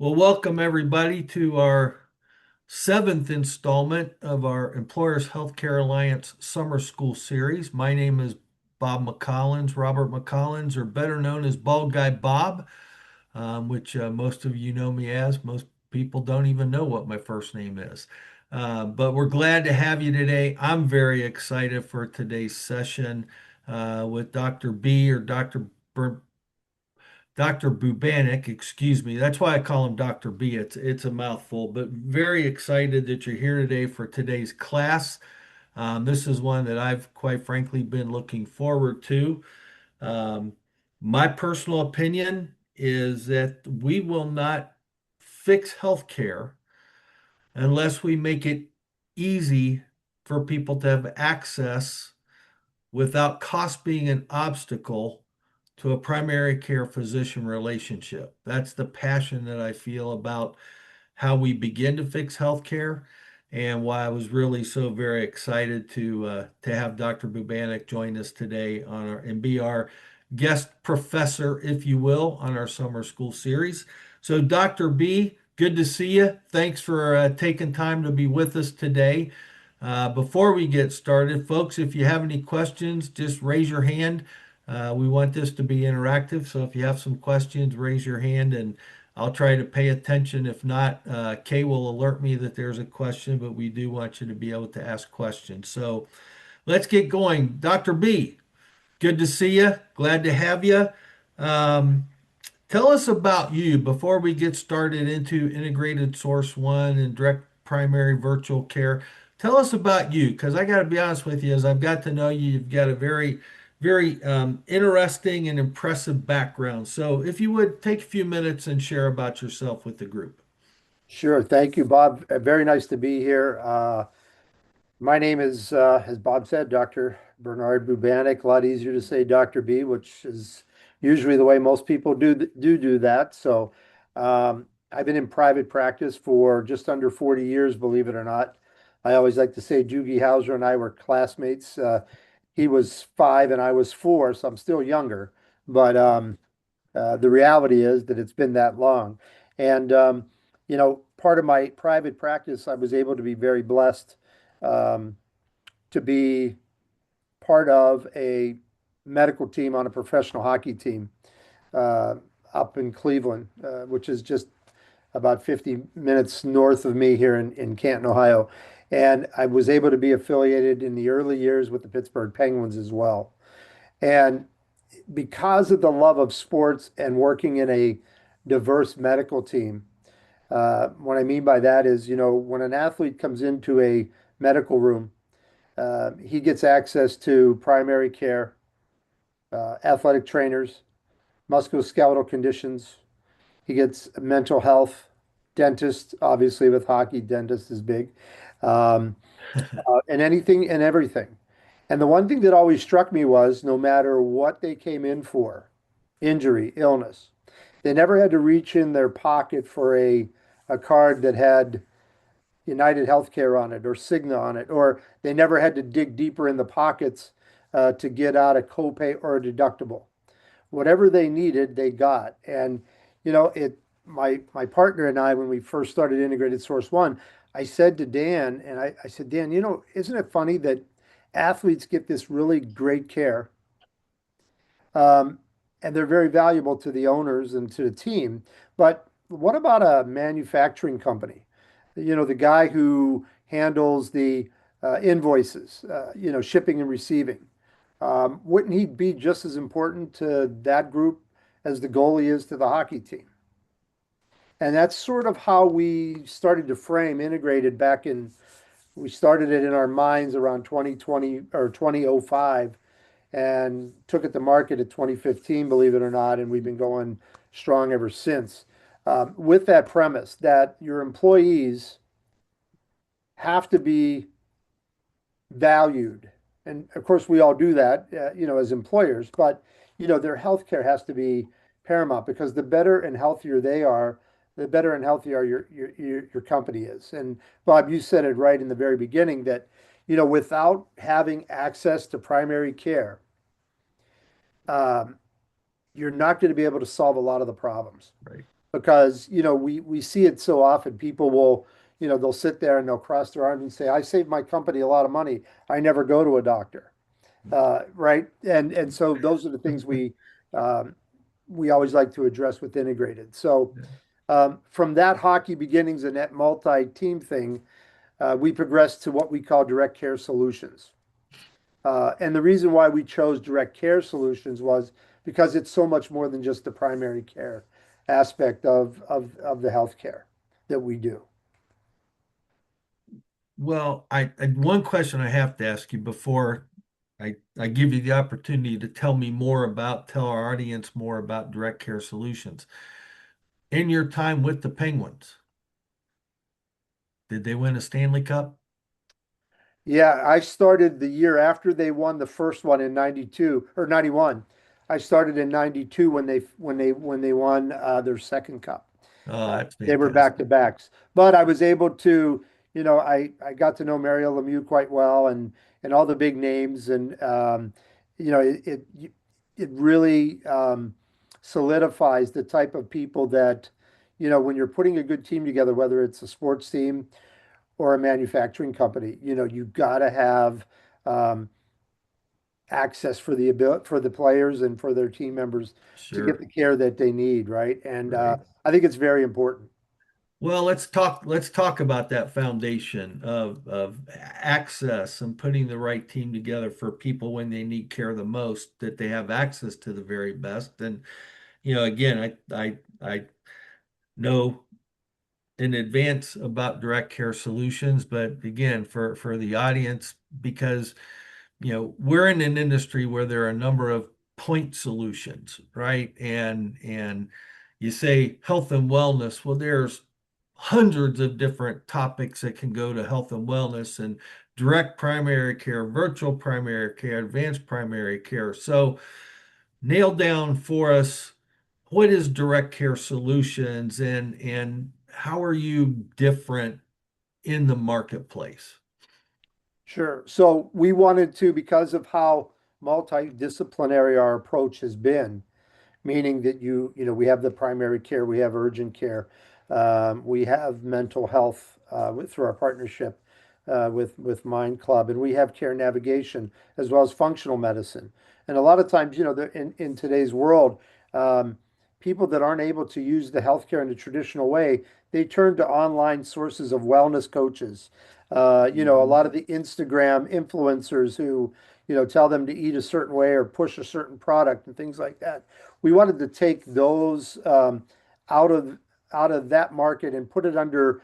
Well, welcome everybody to our seventh installment of our Employers Healthcare Alliance Summer School Series. My name is Bob McCollins, Robert McCollins, or better known as Bald Guy Bob, which most of you know me as. Most people don't even know what my first name is. But we're glad to have you today. I'm very excited for today's session with Dr. B or Dr. Bubanik, excuse me. That's why I call him Dr. B. It's a mouthful, but very excited that you're here today for today's class. This is one that I've quite frankly been looking forward to. Um, my personal opinion is that we will not fix healthcare unless we make it easy for people to have access without cost being an obstacle to a primary care physician relationship. That's the passion that I feel about how we begin to fix healthcare and why I was really so very excited to have Dr. Bubanik join us today and be our guest professor, if you will, on our summer school series. So, Dr. B, good to see you. Thanks for taking time to be with us today. Before we get started, folks, if you have any questions, just raise your hand. We want this to be interactive, so if you have some questions, raise your hand and I'll try to pay attention. If not, Kay will alert me that there's a question, but we do want you to be able to ask questions. So let's get going. Dr. B, good to see you. Glad to have you. Um, Tell us about you before we get started into integrated source one and direct primary virtual care. Tell us about you, because I got to be honest with you, as I've got to know you, you've got a very interesting and impressive background. So if you would take a few minutes and share about yourself with the group. Sure. Thank you, Bob. Very nice to be here. My name is, as Bob said, Dr. Bernard Bubanik. A lot easier to say Dr. B, which is usually the way most people do that. So, I've been in private practice for just under 40 years, believe it or not. I always like to say Jugi Hauser and I were classmates. He was 5 and I was 4, so I'm still younger. But the reality is that it's been that long. And, part of my private practice, I was able to be very blessed um, to be part of a medical team on a professional hockey team uh, up in Cleveland, which is just about 50 minutes north of me here in Canton, Ohio. And I was able to be affiliated in the early years with the Pittsburgh Penguins as well. And because of the love of sports and working in a diverse medical team, what I mean by that is, when an athlete comes into a medical room, he gets access to primary care, athletic trainers, musculoskeletal conditions. He gets mental health, dentist, obviously with hockey, dentist is big, um, and anything and everything. And the one thing that always struck me was no matter what they came in for, injury, illness, they never had to reach in their pocket for a card that had United Healthcare on it or Cigna on it, or they never had to dig deeper in the pockets to get out a copay or a deductible. Whatever they needed, they got. And it. My partner and I, when we first started Integrated Source One, I said to Dan, and I said, Dan, isn't it funny that athletes get this really great care, um, and they're very valuable to the owners and to the team. But what about a manufacturing company? The guy who handles the invoices, shipping and receiving. Wouldn't he be just as important to that group as the goalie is to the hockey team? And that's sort of how we started to frame integrated we started it in our minds around 2020 or 2005 and took it to market at 2015, believe it or not, and we've been going strong ever since. With that premise that your employees have to be valued. And of course, we all do that, as employers, but, their healthcare has to be paramount because the better and healthier they are, the better and healthier your company is. And Bob, you said it right in the very beginning that, without having access to primary care, um, you're not going to be able to solve a lot of the problems. Right. because we see it so often. People will, they'll sit there and they'll cross their arms and say, "I saved my company a lot of money. I never go to a doctor." Right? And so those are the things um, we always like to address with integrated. So from that hockey beginnings and that multi-team thing, we progressed to what we call direct care solutions. And the reason why we chose direct care solutions was because it's so much more than just the primary care aspect of the healthcare that we do. Well, one question I have to ask you before I give you the opportunity to tell our audience more about direct care solutions. In your time with the Penguins, did they win a Stanley Cup? Yeah, I started the year after they won the first one in 92 or 91. I started in 92 when they won Oh, their second cup. that's They were back to fantastic. backs, but I was able to, I got to know Mario Lemieux quite well, and all the big names, and it really solidifies the type of people that, when you're putting a good team together, whether it's a sports team or a manufacturing company, you got to have um, access for the players and for their team members to get Sure. the care that they need, right? And Right. I think it's very important. Well, let's talk about that foundation of access and putting the right team together for people when they need care the most, that they have access to the very best. And again, I know in advance about direct care solutions, but again, for the audience, because we're in an industry where there are a number of point solutions, right? And you say health and wellness. Well, there's hundreds of different topics that can go to health and wellness and direct primary care, virtual primary care, advanced primary care. So nail down for us what is direct care solutions and how are you different in the marketplace? Sure. So we wanted to, because of how multidisciplinary our approach has been, meaning that we have the primary care, we have urgent care, we have mental health through our partnership with Mind Club, and we have care navigation as well as functional medicine. And a lot of times, in today's world, um, people that aren't able to use the healthcare in the traditional way, they turn to online sources of wellness coaches. A Mhm. lot of the Instagram influencers who, tell them to eat a certain way or push a certain product and things like that. We wanted to take those out of out of that market and put it under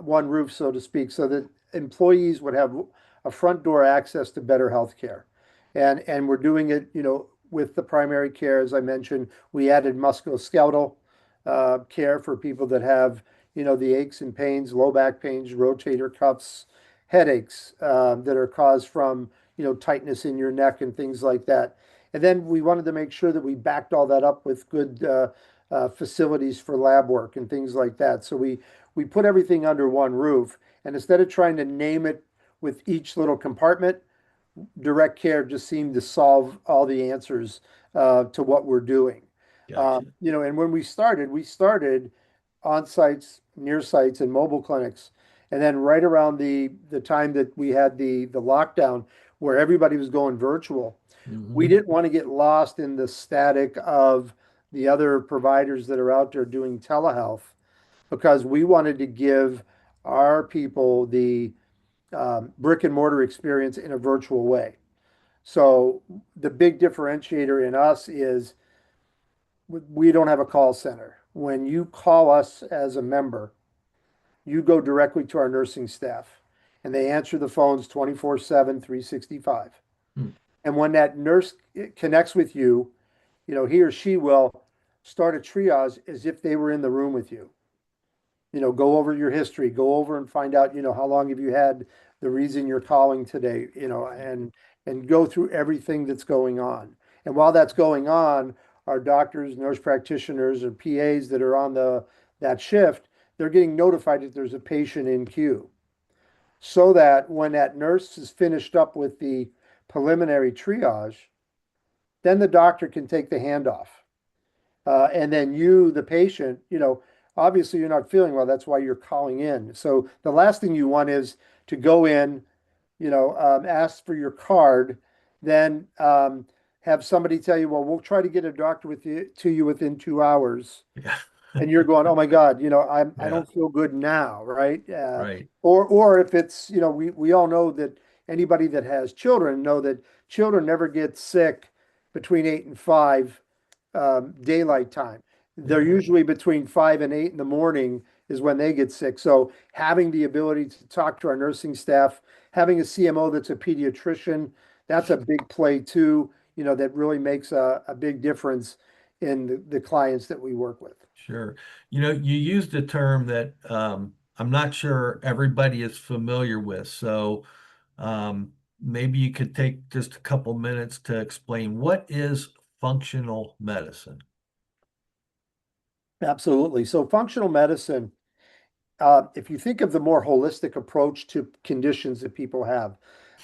one roof, so to speak, so that employees would have a front door access to better health care. And we're doing it, with the primary care, as I mentioned. We added musculoskeletal care for people that have, the aches and pains, low back pains, rotator cuffs, headaches that are caused from, tightness in your neck and things like that. And then we wanted to make sure that we backed all that up with good facilities for lab work and things like that. So we put everything under one roof, and instead of trying to name it with each little compartment, direct care just seemed to solve all the answers to what we're doing. Gotcha. And when we started on sites, near sites, and mobile clinics. And then right around the time that we had the lockdown where everybody was going virtual, we Hmm. didn't want to get lost in the static of the other providers that are out there doing telehealth, because we wanted to give our people the brick and mortar experience in a virtual way. So the big differentiator in us is we don't have a call center. When you call us as a member, you go directly to our nursing staff, and they answer the phones 24/7, 365. And when that nurse connects with you, he or she will start a triage as if they were in the room with you. Go over your history, go over and find out, how long have you had, the reason you're calling today, and go through everything that's going on. And while that's going on, our doctors, nurse practitioners, or PAs that are on that shift, they're getting notified that there's a patient in queue. So that when that nurse is finished up with the preliminary triage, then the doctor can take the handoff. And then you, the patient, obviously you're not feeling well. That's why you're calling in. So the last thing you want is to go in, ask for your card, then have somebody tell you, well, we'll try to get a doctor to you within 2 hours, Yeah. and you're going, oh my God, I Yeah. don't feel good now, right? Right. Or if it's, we all know that anybody that has children know that children never get sick between 8 and 5 daylight time. They're Yeah. usually between 5 and 8 in the morning is when they get sick. So having the ability to talk to our nursing staff, having a CMO that's a pediatrician, that's a big play too, that really makes a big difference in the clients that we work with. Sure. You used a term that I'm not sure everybody is familiar with. So maybe you could take just a couple minutes to explain what is functional medicine? Absolutely. So functional medicine, if you think of the more holistic approach to conditions that people have,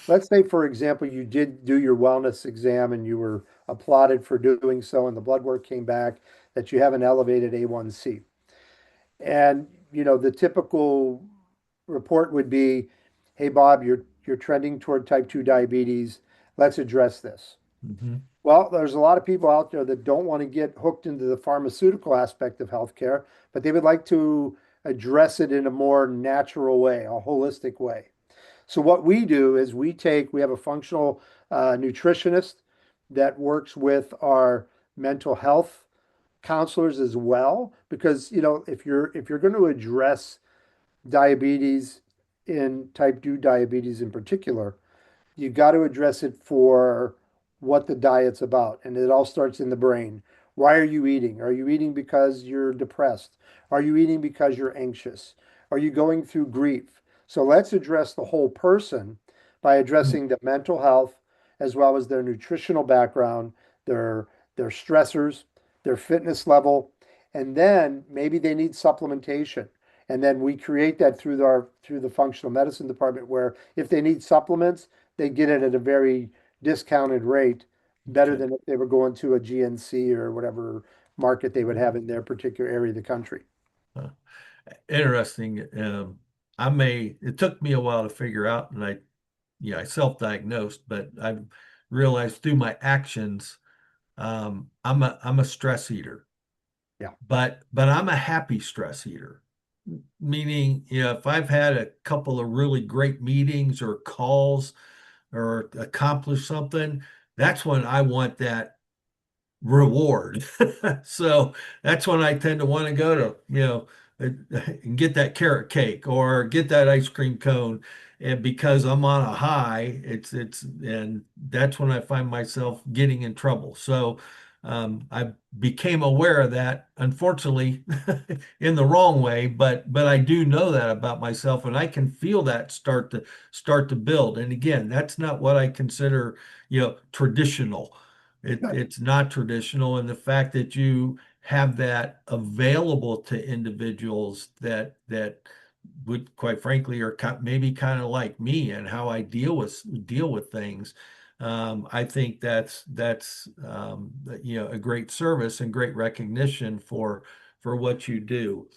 let's say, for example, you did do your wellness exam and you were applauded for doing so, and the blood work came back that you have an elevated A1C. And, the typical report would be, hey, Bob, you're trending toward type 2 diabetes. Let's address this. Hmm. Well, there's a lot of people out there that don't want to get hooked into the pharmaceutical aspect of healthcare, but they would like to address it in a more natural way, a holistic way. So what we do is we have a functional nutritionist that works with our mental health counselors as well, because if you're going to address diabetes in type 2 diabetes in particular, you got to address it for what the diet's about. And it all starts in the brain. Why are you eating? Are you eating because you're depressed? Are you eating because you're anxious? Are you going through grief? So let's address the whole person by addressing the mental health as well as their nutritional background, their their stressors, their fitness level, and then maybe they need supplementation. And then we create that through the functional medicine department where if they need supplements, they get it at a very discounted rate, better Okay. than if they were going to a GNC or whatever market they would have in their particular area of the country. Uh, Interesting. It took me a while to figure out, and I self-diagnosed, but I realized through my actions, I'm a stress eater, Yeah. but I'm a happy stress eater. Meaning, if I've had a couple of really great meetings or calls or accomplished something, that's when I want that reward. So that's when I tend to want to go to, and get that carrot cake or get that ice cream cone. And because I'm on a high, and that's when I find myself getting in trouble. So I became aware of that, unfortunately, in the wrong way, but I do know that about myself, and I can feel that start to build. And again, that's not what I consider, traditional. Good. It's not traditional, and the fact that you have that available to individuals that would, quite frankly, are maybe kind of like me and how I deal with things. I think that's a great service and great recognition for what you do.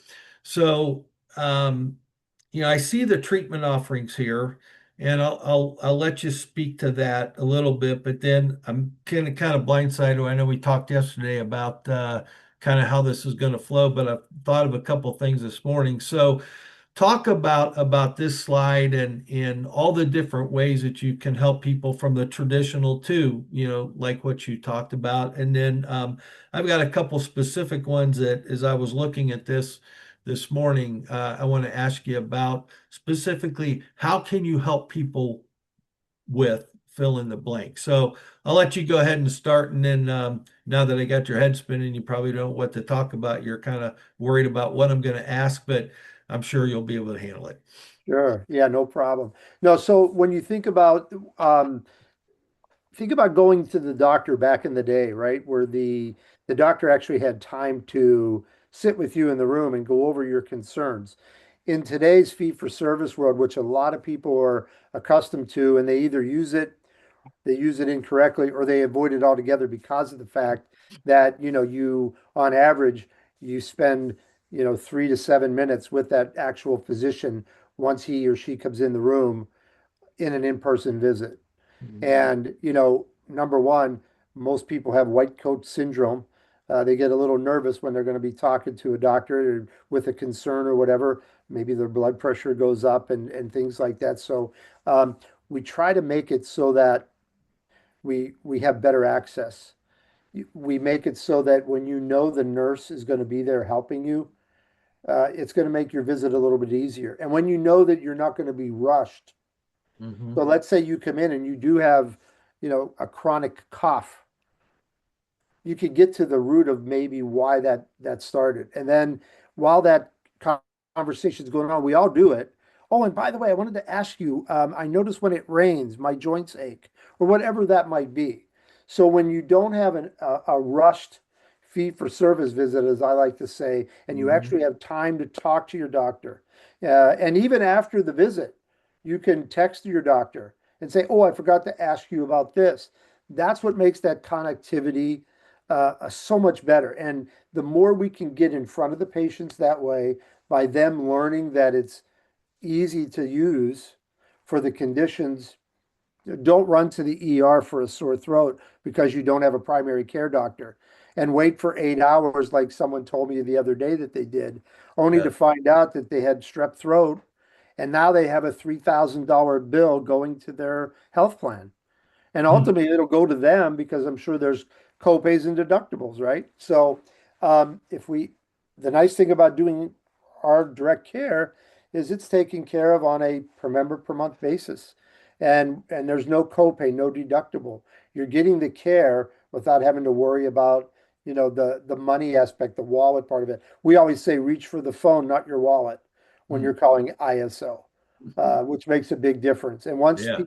So I see the treatment offerings here, and I'll let you speak to that a little bit, but then I'm kind of blindsided. I know we talked yesterday about kind of how this is going to flow, but I've thought of a couple things this morning. So talk about this slide and all the different ways that you can help people from the traditional to, like what you talked about. And then I've got a couple specific ones that as I was looking at this morning, I want to ask you about specifically how can you help people with fill in the blank. So I'll let you go ahead and start, and then now that I got your head spinning, you probably don't know what to talk about. You're kind of worried about what I'm going to ask, but I'm sure you'll be able to handle it. Sure. Yeah, no problem. No, so when you think about going to the doctor back in the day, right? Where the doctor actually had time to sit with you in the room and go over your concerns. In today's fee for service world, which a lot of people are accustomed to, and they either use it incorrectly or they avoid it altogether because of the fact that, you on average, you spend, 3 to 7 minutes with that actual physician once he or she comes in the room in an in-person visit. Mhm. And, number one, most people have white coat syndrome. They get a little nervous when they're going to be talking to a doctor with a concern or whatever. Maybe their blood pressure goes up and things like that. So um, we try to make it so that we have better access. We make it so that when you know the nurse is going to be there helping you, it's going to make your visit a little bit easier. And when you know that you're not going to be rushed, so Mhm. let's say you come in and you do have, a chronic cough, you could get to the root of maybe why that started. And then while that conversation is going on, we all do it. Oh, and by the way, I wanted to ask you, I notice when it rains, my joints ache, or whatever that might be. So when you don't have a rushed fee for service visit, as I like to say, and you Mhm. actually have time to talk to your doctor, and even after the visit, you can text your doctor and say, "Oh, I forgot to ask you about this." That's what makes that connectivity so much better. And the more we can get in front of the patients that way, by them learning that it's easy to use for the conditions, don't run to the ER for a sore throat because you don't have a primary care doctor and wait for 8 hours, like someone told me the other day that they did, only to Yeah. find out that they had strep throat. And now they have a $3,000 bill going to their health plan. And ultimately, it'll go to them because I'm sure there's copays and deductibles, right? So, if we, the nice thing about doing our direct care is it's taken care of on a per member per month basis, and there's no copay, no deductible. You're getting the care without having to worry about, the money aspect, the wallet part of it. We always say reach for the phone, not your wallet, when Mhm. you're calling ISO, which makes a big difference. And Yeah.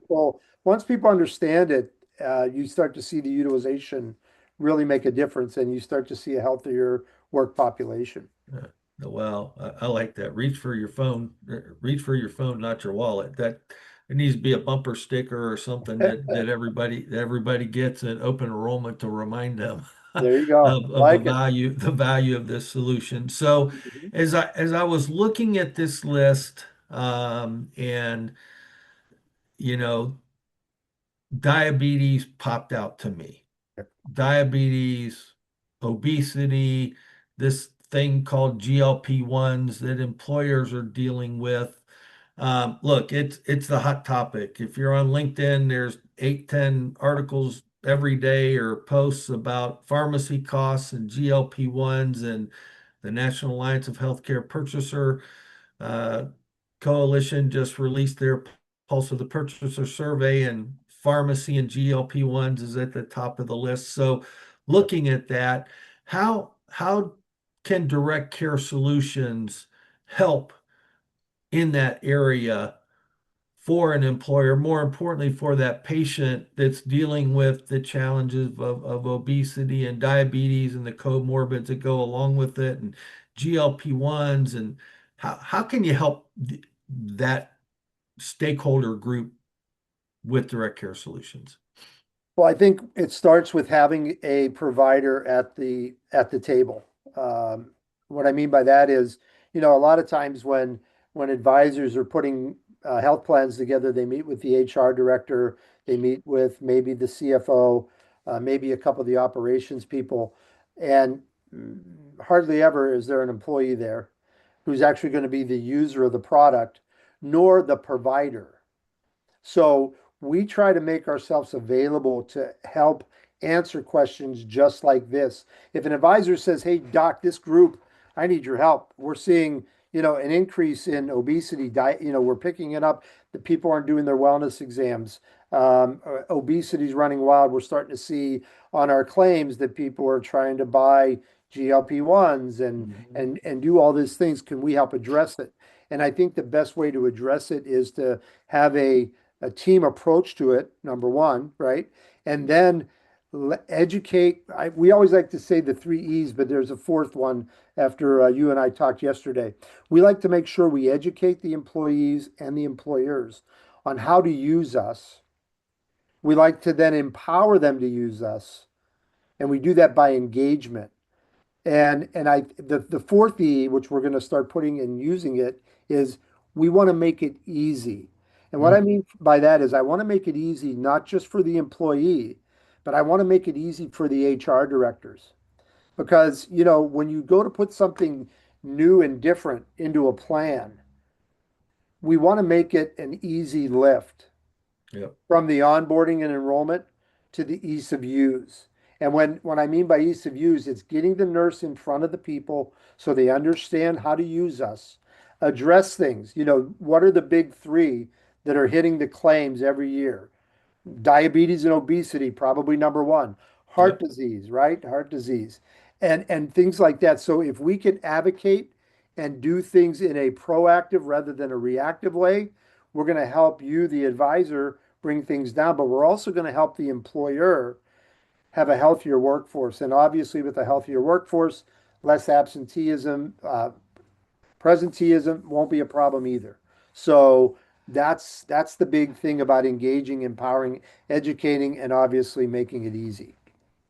once people understand it, you start to see the utilization really make a difference, and you start to see a healthier work population. Yeah. Well, I like that. Reach for your phone. Reach for your phone, not your wallet. That it needs to be a bumper sticker or something that everybody gets at open enrollment to remind them There you go. of the Like it. value of this solution. So Mhm. as I was looking at this list, and you know, diabetes popped out to me. Diabetes, obesity, this thing called GLP-1s that employers are dealing with. Look, it's the hot topic. If you're on LinkedIn, there's 8, 10 articles every day or posts about pharmacy costs and GLP-1s, and the National Alliance of Healthcare Purchaser uh, Coalition just released their Pulse of the Purchaser survey, and pharmacy and GLP-1s is at the top of the list. So, looking at that, how can direct care solutions help in that area for an employer, more importantly for that patient that's dealing with the challenges of obesity and diabetes and the comorbids that go along with it, and GLP-1s, and how can you help that stakeholder group with direct care solutions? Well, I think it starts with having a provider at the table. Um, what I mean by that is, a lot of times when advisors are putting health plans together, they meet with the HR director, they meet with maybe the CFO, maybe a couple of the operations people, and hardly ever is there an employee there who's actually going to be the user of the product, nor the provider. So we try to make ourselves available to help answer questions just like this. If an advisor says, "Hey, doc, this group, I need your help. We're seeing, an increase in obesity, diet, we're picking it up. The people aren't doing their wellness exams. Obesity is running wild. We're starting to see on our claims that people are trying to buy GLP-1s Mhm. and do all these things. Can we help address it?" And I think the best way to address it is to have a team approach to it, number one, right? And then educate. We always like to say the three E's, but there's a fourth one after you and I talked yesterday. We like to make sure we educate the employees and the employers on how to use us. We like to then empower them to use us. And we do that by engagement. The fourth E, which we're going to start putting and using it, is we want to make it easy. And what I Mm, mean by that is I want to make it easy not just for the employee, but I want to make it easy for the HR directors. Because, when you go to put something new and different into a plan, we want to make it an easy lift yep, from the onboarding and enrollment to the ease of use. And when I mean by ease of use, it's getting the nurse in front of the people so they understand how to use us, address things. What are the big three that are hitting the claims every year? Diabetes and obesity, probably number one. Heart yep. disease, right? Heart disease. And things like that. So if we can advocate and do things in a proactive rather than a reactive way, we're going to help you, the advisor, bring things down, but we're also going to help the employer have a healthier workforce. And obviously, with a healthier workforce, less absenteeism, presenteeism won't be a problem either. So that's the big thing about engaging, empowering, educating, and obviously making it easy.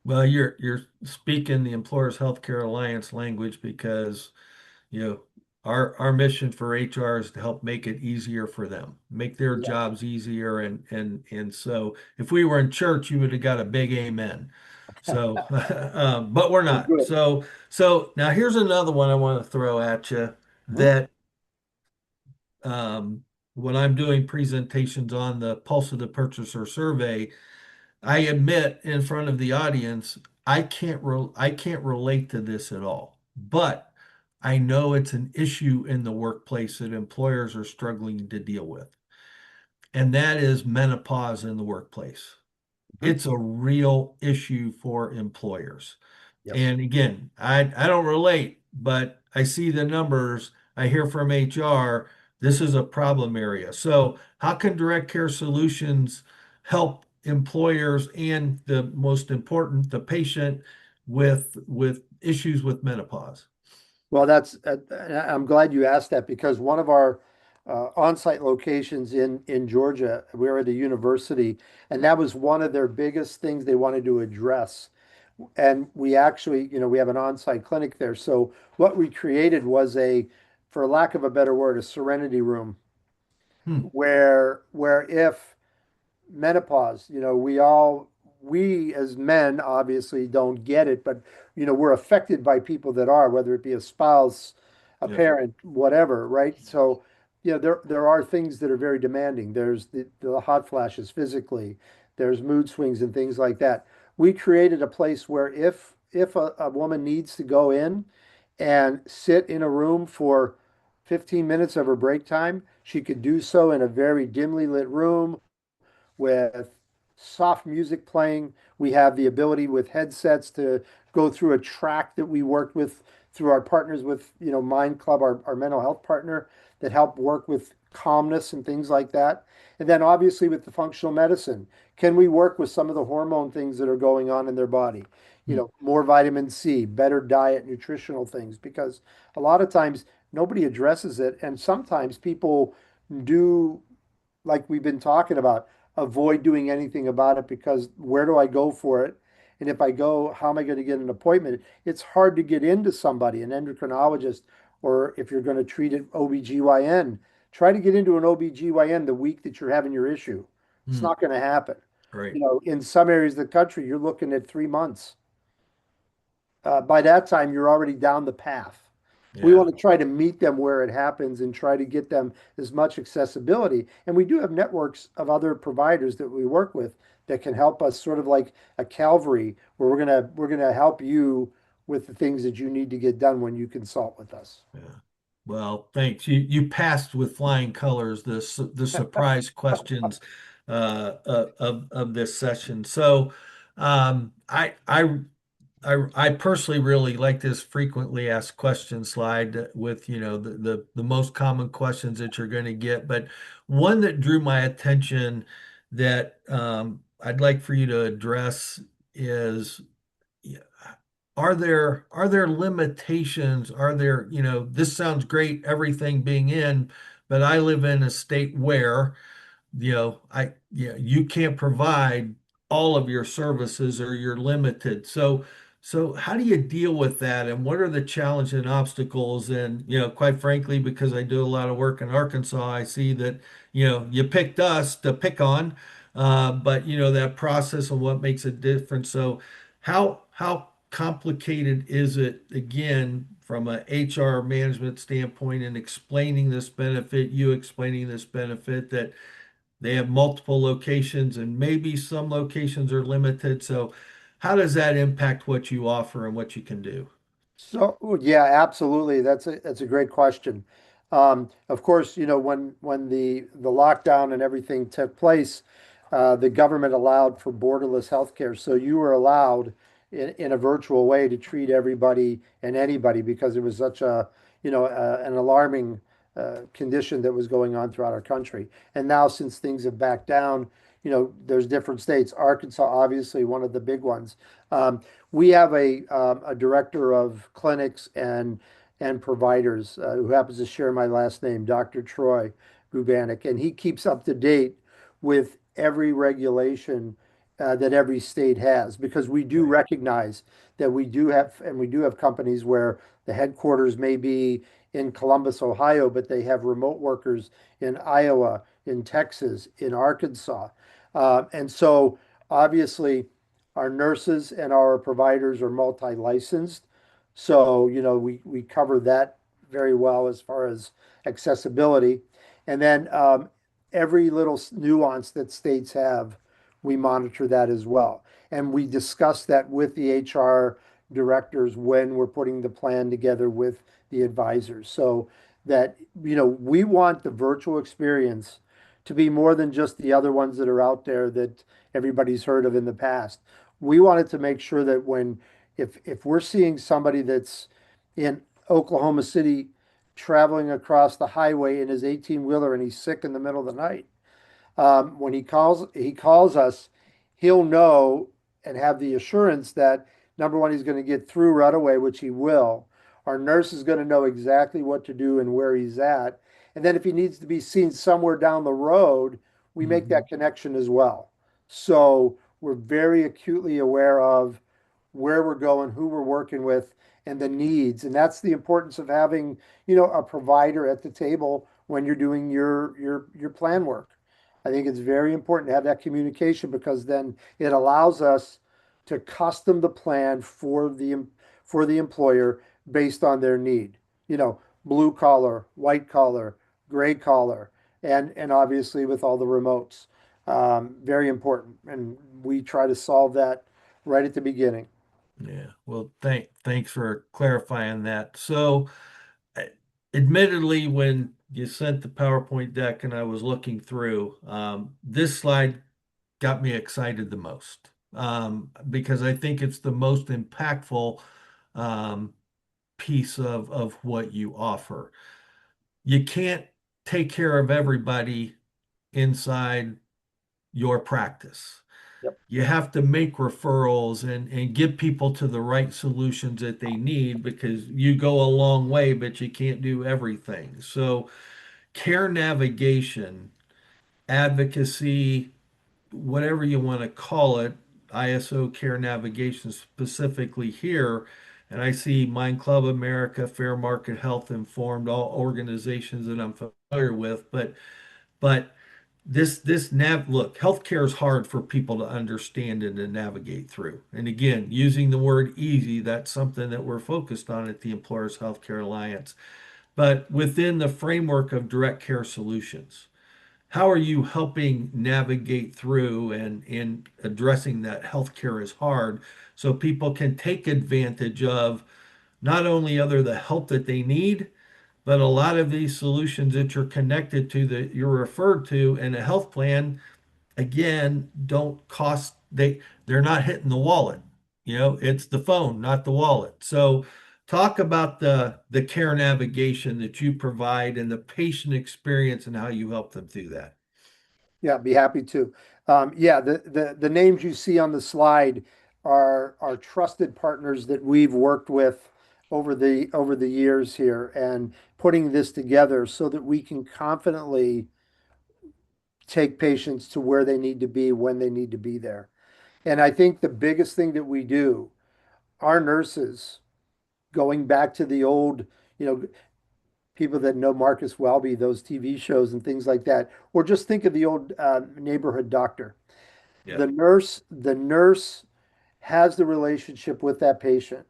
Well, you're speaking the Employers Healthcare Alliance language because you know our mission for HR is to help make it easier for them, make their Yeah. jobs easier, and so if we were in church, you would have got a big amen. So, but we're Well, not. good. So now here's another one I want to throw at you Mhm. that um, when I'm doing presentations on the Pulse of the Purchaser survey, I admit in front of the audience, I can't relate to this at all. But I know it's an issue in the workplace that employers are struggling to deal with, and that is menopause in the workplace. Mhm. It's a real issue for employers. Yes. And again, I don't relate, but I see the numbers. I hear from HR, this is a problem area. So how can direct care solutions help employers and the most important, the patient with issues with menopause? Well, I'm glad you asked that because one of our on-site locations in Georgia, we were at a university, and that was one of their biggest things they wanted to address. And we actually, we have an on-site clinic there. So what we created was for lack of a better word, a serenity room Hmm, where if menopause, we as men obviously don't get it, but we're affected by people that are, whether it be a spouse, a yep, parent, whatever, right? So, there are things that are very demanding. There's the hot flashes physically, there's mood swings and things like that. We created a place where if a woman needs to go in and sit in a room for 15 minutes of her break time, she could do so in a very dimly lit room with soft music playing. We have the ability with headsets to go through a track that we worked with through our partners with, Mind Club, our mental health partner that help work with calmness and things like that. And then obviously with the functional medicine, can we work with some of the hormone things that are going on in their body? hmm, More vitamin C, better diet, nutritional things, because a lot of times nobody addresses it. And sometimes people do like we've been talking about, avoid doing anything about it because where do I go for it? And if I go, how am I going to get an appointment? It's hard to get into somebody, an endocrinologist, or if you're going to treat it OBGYN, try to get into an OBGYN the week that you're having your issue. It's hmm, not going to happen. right. In some areas of the country, you're looking at 3 months. By that time, you're already down the path. We Yeah. want to try to meet them where it happens and try to get them as much accessibility. And we do have networks of other providers that we work with that can help us sort of like a Calvary where we're gonna help you with the things that you need to get done when you consult with us. Yeah. Well, thanks. You passed with flying colors the surprise questions of this session. So I personally really like this frequently asked question slide with the most common questions that you're going to get. But one that drew my attention that I'd like for you to address is yeah, are there limitations? Are there, this sounds great, everything being in, but I live in a state where, you can't provide all of your services or you're limited. So how do you deal with that? And what are the challenges and obstacles? And, quite frankly, because I do a lot of work in Arkansas, I see that, you picked us to pick on, but that process and what makes it different. So how complicated is it again from a HR management standpoint in explaining this benefit, you explaining this benefit that they have multiple locations and maybe some locations are limited. So how does that impact what you offer and what you can do? So yeah, absolutely. That's a great question. Of course, when the lockdown and everything took place, the government allowed for borderless healthcare. So you were allowed in a virtual way to treat everybody and anybody because it was such an alarming condition that was going on throughout our country. And now, since things have backed down, there's different states. Arkansas, obviously, one of the big ones. We have a director of clinics and providers who happens to share my last name, Dr. Troy Bubanik, and he keeps up to date with every regulation that every state has because we do Right. recognize that we do have companies where the headquarters may be in Columbus, Ohio, but they have remote workers in Iowa, in Texas, in Arkansas. And so obviously our nurses and our providers are multi-licensed. So, we cover that very well as far as accessibility. And then every little nuance that states have, we monitor that as well. And we discuss that with the HR directors when we're putting the plan together with the advisors. So that, we want the virtual experience to be more than just the other ones that are out there that everybody's heard of in the past. We wanted to make sure that if we're seeing somebody that's in Oklahoma City traveling across the highway in his 18-wheeler and he's sick in the middle of the night, when he calls us, he'll know and have the assurance that number one, he's going to get through right away, which he will. Our nurse is going to know exactly what to do and where he's at. And then if he needs to be seen somewhere down the road, we make Mhm. that connection as well. So we're very acutely aware of where we're going, who we're working with, and the needs. And that's the importance of having, a provider at the table when you're doing your plan work. I think it's very important to have that communication because then it allows us to custom the plan for the employer based on their need. Blue collar, white collar, gray collar, and obviously with all the remotes. Very important, and we try to solve that right at the beginning. Yeah. Well, thanks for clarifying that. So, uh, admittedly, when you sent the PowerPoint deck and I was looking through, this slide got me excited the most because I think it's the most impactful um, piece of what you offer. You can't take care of everybody inside your practice. Yep. You have to make referrals and get people to the right solutions that they need because you go a long way, but you can't do everything. So, care navigation, advocacy, whatever you want to call it, ISO care navigation specifically here. And I see Mind Club America, Fair Market Health Informed, all organizations that I'm familiar with. But this nav look, healthcare is hard for people to understand and to navigate through. And again, using the word easy, that's something that we're focused on at the Employers Healthcare Alliance. But within the framework of direct care solutions, how are you helping navigate through and addressing that healthcare is hard so people can take advantage of not only other the help that they need, but a lot of these solutions that you're connected to that you're referred to in a health plan, again, don't cost they're not hitting the wallet. It's the phone, not the wallet. So talk about the care navigation that you provide and the patient experience and how you help them through that. Yeah, be happy to. Yeah, the names you see on the slide are trusted partners that we've worked with over the years here and putting this together so that we can confidently take patients to where they need to be when they need to be there. And I think the biggest thing that we do, our nurses, going back to the old, you know, people that know Marcus Welby, those TV shows and things like that, or just think of the old neighborhood doctor. Yeah. The nurse has the relationship with that patient.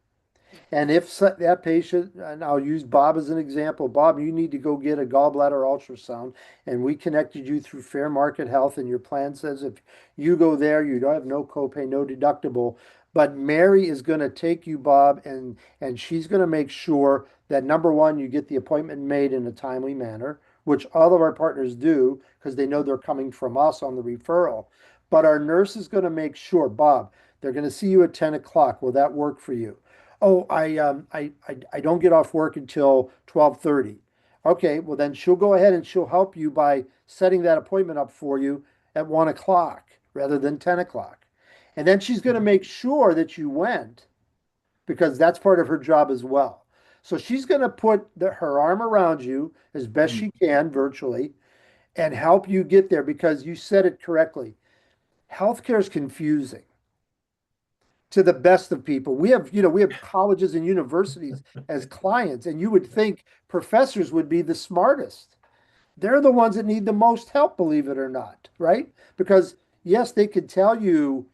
And if that patient, and I'll use Bob as an example, Bob, you need to go get a gallbladder ultrasound, and we connected you through Fair Market Health, and your plan says if you go there, you don't have no copay, no deductible. But Mary is going to take you, Bob, and she's going to make sure that number one, you get the appointment made in a timely manner, which all of our partners do because they know they're coming from us on the referral. But our nurse is going to make sure, Bob, they're going to see you at 10 o'clock. Will that work for you? Oh, I don't get off work until 12:30. Okay, well then she'll go ahead and she'll help you by setting that appointment up for you at 1 o'clock rather than 10 o'clock. And then she's going to make sure that you went because that's part of her job as well. So she's going to put her arm around you as best Mm. she can virtually and help you get there because you said it correctly. Healthcare is confusing to the best of people. We have colleges and universities as clients, and you would think professors would be the smartest. They're the ones that need the most help, believe it or not, right? Because yes, they could tell you,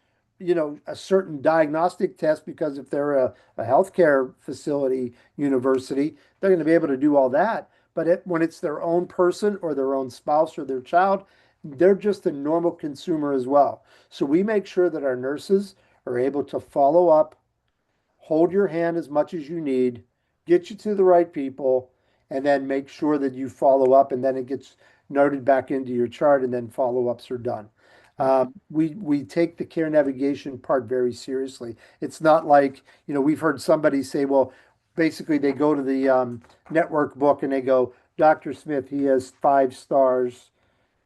a certain diagnostic test because if they're a healthcare facility, university, they're going to be able to do all that. But when it's their own person or their own spouse or their child, they're just a normal consumer as well. So we make sure that our nurses are able to follow up, hold your hand as much as you need, get you to the right people, and then make sure that you follow up and then it gets noted back into your chart and then follow-ups are done. We take the care navigation part very seriously. It's not like, we've heard somebody say, well, basically they go to the network book and they go, Dr. Smith, he has 5 stars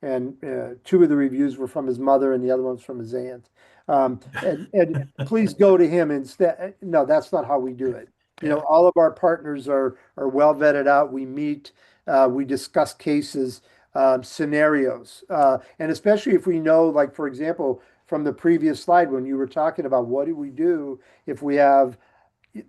and two of the reviews were from his mother and the other one's from his aunt. And please go to him instead. No, that's not how we do it. Yeah. All of our partners are well vetted out. We meet, we discuss cases, scenarios, and especially if we know, like for example, from the previous slide when you were talking about what do we do if we have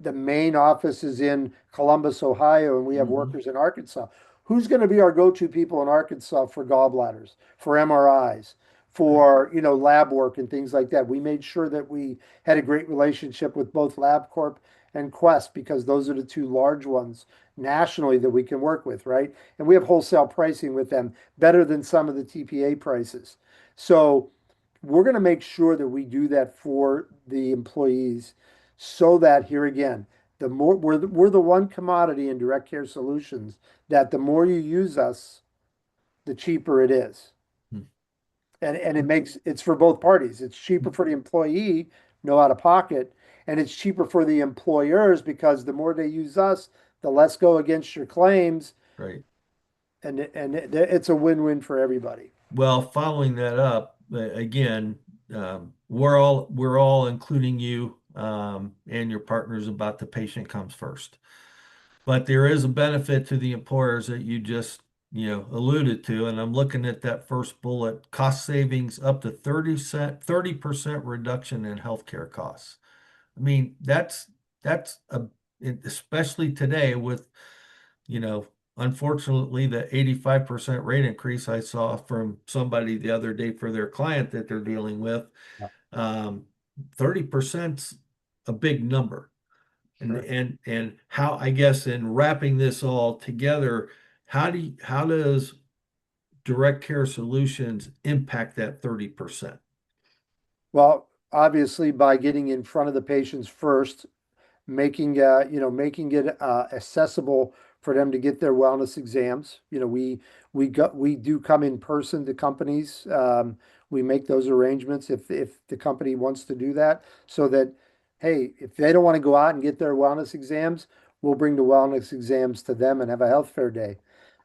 the main office is in Columbus, Ohio, and we have Hmm. workers in Arkansas. Who's going to be our go-to people in Arkansas for gallbladders, for MRIs, Right. for lab work and things like that? We made sure that we had a great relationship with both LabCorp and Quest because those are the two large ones nationally that we can work with, right? And we have wholesale pricing with them better than some of the TPA prices. So we're going to make sure that we do that for the employees so that here again, the more we're the one commodity in direct care solutions that the more you use us, the cheaper it is. And it's for both parties. It's cheaper for the employee, no out of pocket, and it's cheaper for the employers because the more they use us, the less go against your claims, Right. and it's a win-win for everybody. Well, following that up, again, we're all including you and your partners about the patient comes first. But there is a benefit to the employers that you just, alluded to, and I'm looking at that first bullet, cost savings up to 30% reduction in healthcare costs. I mean, that's especially today with, you know, unfortunately the 85% rate increase I saw from somebody the other day for their client that they're dealing with. Yeah, Um, 30%'s a big number. And sure. and how I guess in wrapping this all together, how does direct care solutions impact that 30%? Well, obviously by getting in front of the patients first, making it accessible for them to get their wellness exams. We do come in person to companies. We make those arrangements if the company wants to do that, so that hey, if they don't want to go out and get their wellness exams, we'll bring the wellness exams to them and have a health fair day.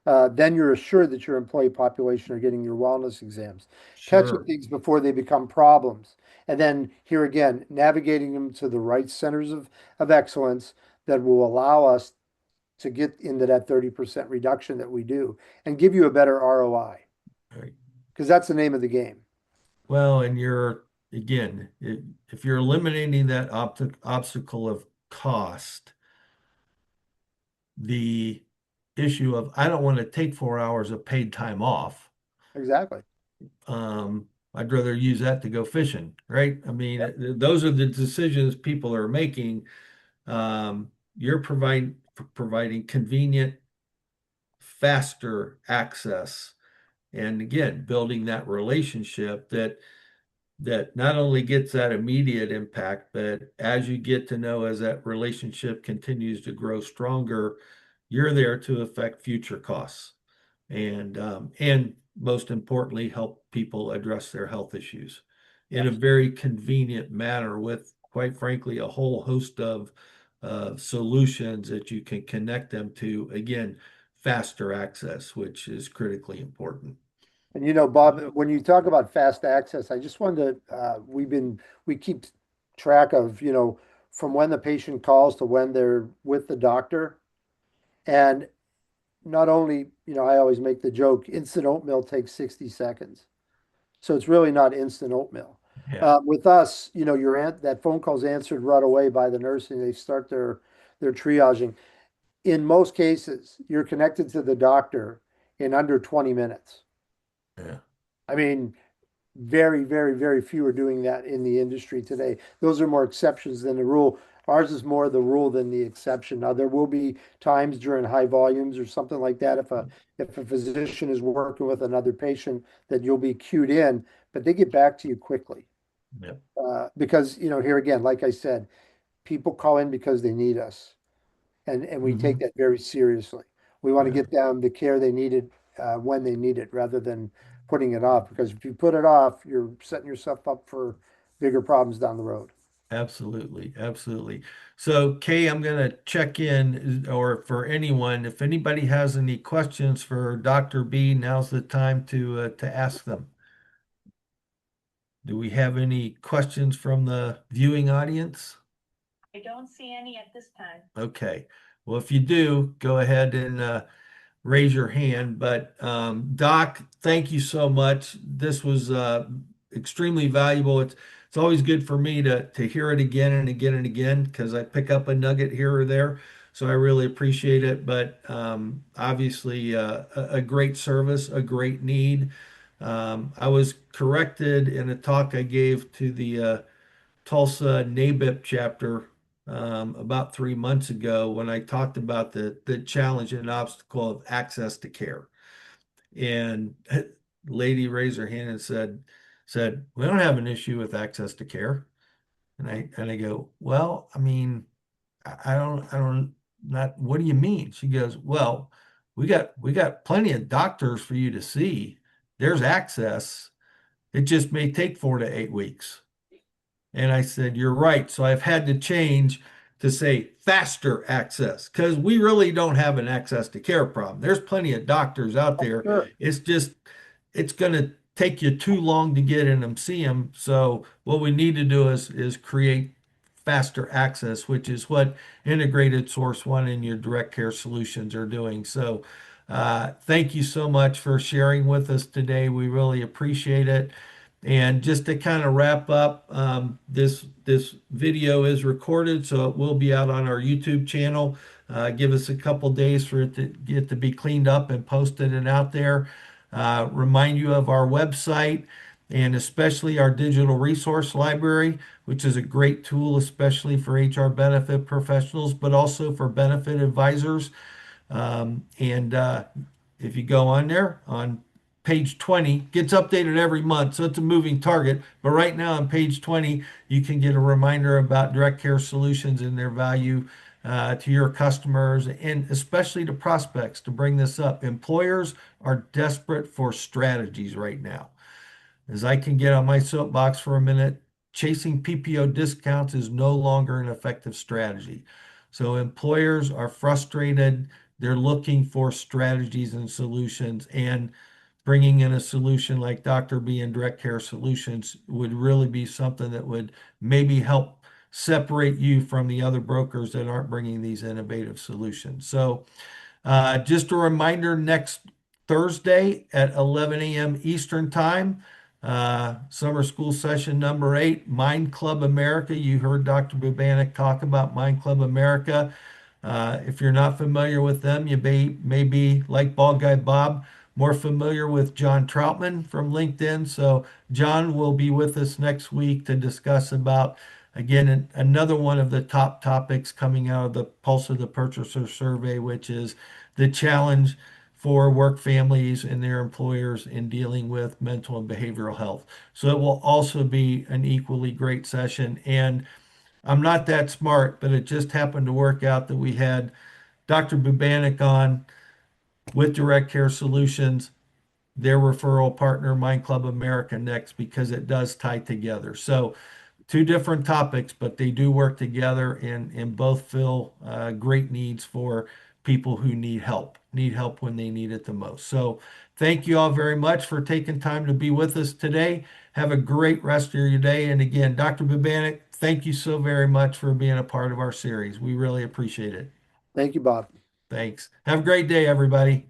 Then you're assured that your employee population are getting your wellness exams, catching Sure. things before they become problems. And then here again, navigating them to the right centers of excellence that will allow us to get into that 30% reduction that we do and give you a better ROI Right. because that's the name of the game. Well, and you're again, if you're eliminating that obstacle of cost, the issue of I don't want to take 4 hours of paid time off. Exactly. I'd rather use that to go fishing, right? I mean, Yep. those are the decisions people are making. You're providing convenient, faster access, and again, building that relationship that not only gets that immediate impact, but as you get to know as that relationship continues to grow stronger, you're there to affect future costs and most importantly, help people address their health issues in a Absolutely. very convenient manner with, quite frankly, a whole host of solutions that you can connect them to, again, faster access, which is critically important. And Bob, when you talk about fast access, I just wanted to, we keep track of, from when the patient calls to when they're with the doctor. And not only, I always make the joke, instant oatmeal takes 60 seconds. So it's really not instant oatmeal. Yeah, With us, that phone call's answered right away by the nurse and they start their triaging. In most cases, you're connected to the doctor in under 20 minutes. yeah. I mean, very, very, very few are doing that in the industry today. Those are more exceptions than the rule. Ours is more the rule than the exception. Now, there will be times during high volumes or something like that if a physician is working with another patient that you'll be queued in, but they get back to you quickly. Yeah. Because, here again, like I said, people call in because they need us, and we take Hmm. that very seriously. We want to Yeah. get them the care they needed when they need it rather than putting it off. Because if you put it off, you're setting yourself up for bigger problems down the road. Absolutely, absolutely. So, Kay, I'm going to check in, or for anyone, if anybody has any questions for Dr. B, now's the time to ask them. Do we have any questions from the viewing audience? I don't see any at this time. Okay. Well, if you do, go ahead and raise your hand. But Doc, thank you so much. This was extremely valuable. It's always good for me to hear it again and again and again because I pick up a nugget here or there. So I really appreciate it. But obviously, a great service, a great need. I was corrected in a talk I gave to the Tulsa NABIP chapter about 3 months ago when I talked about the challenge and obstacle of access to care. And lady raised her hand and said, we don't have an issue with access to care. And I go, well, I mean, I don't not what do you mean? She goes, well, we got plenty of doctors for you to see. There's access. It just may take 4 to 8 weeks. And I said, you're right. So I've had to change to say faster access because we really don't have an access to care problem. There's plenty of doctors out there. Sure. It's just, it's going to take you too long to get in them, see them. So what we need to do is create faster access, which is what integrated source one and your direct care solutions are doing. So thank you so much for sharing with us today. We really appreciate it. And just to kind of wrap up, this video is recorded, so it will be out on our YouTube channel. Give us a couple days for it to get to be cleaned up and posted and out there. Remind you of our website and especially our digital resource library, which is a great tool, especially for HR benefit professionals, but also for benefit advisors. And if you go on there on page 20, gets updated every month, so it's a moving target. But right now on page 20, you can get a reminder about direct care solutions and their value to your customers and especially to prospects to bring this up. Employers are desperate for strategies right now. As I can get on my soapbox for a minute, chasing PPO discounts is no longer an effective strategy. So employers are frustrated. They're looking for strategies and solutions, and bringing in a solution like Dr. B and Direct Care Solutions would really be something that would maybe help separate you from the other brokers that aren't bringing these innovative solutions. So just a reminder, next Thursday at 11 a.m. Eastern Time, Summer school session number 8, Mind Club America. You heard Dr. Bubanik talk about Mind Club America. If you're not familiar with them, you may be like Bald Guy Bob, more familiar with John Troutman from LinkedIn. So John will be with us next week to discuss about, again, another one of the top topics coming out of the Pulse of the Purchaser survey, which is the challenge for work families and their employers in dealing with mental and behavioral health. So it will also be an equally great session. And I'm not that smart, but it just happened to work out that we had Dr. Bubanik on with Direct Care Solutions, their referral partner, Mind Club America, next because it does tie together. So, two different topics, but they do work together and both fill great needs for people who need help when they need it the most. So, thank you all very much for taking time to be with us today. Have a great rest of your day. And again, Dr. Bubanik, thank you so very much for being a part of our series. We really appreciate it. Thank you, Bob. Thanks. Have a great day, everybody.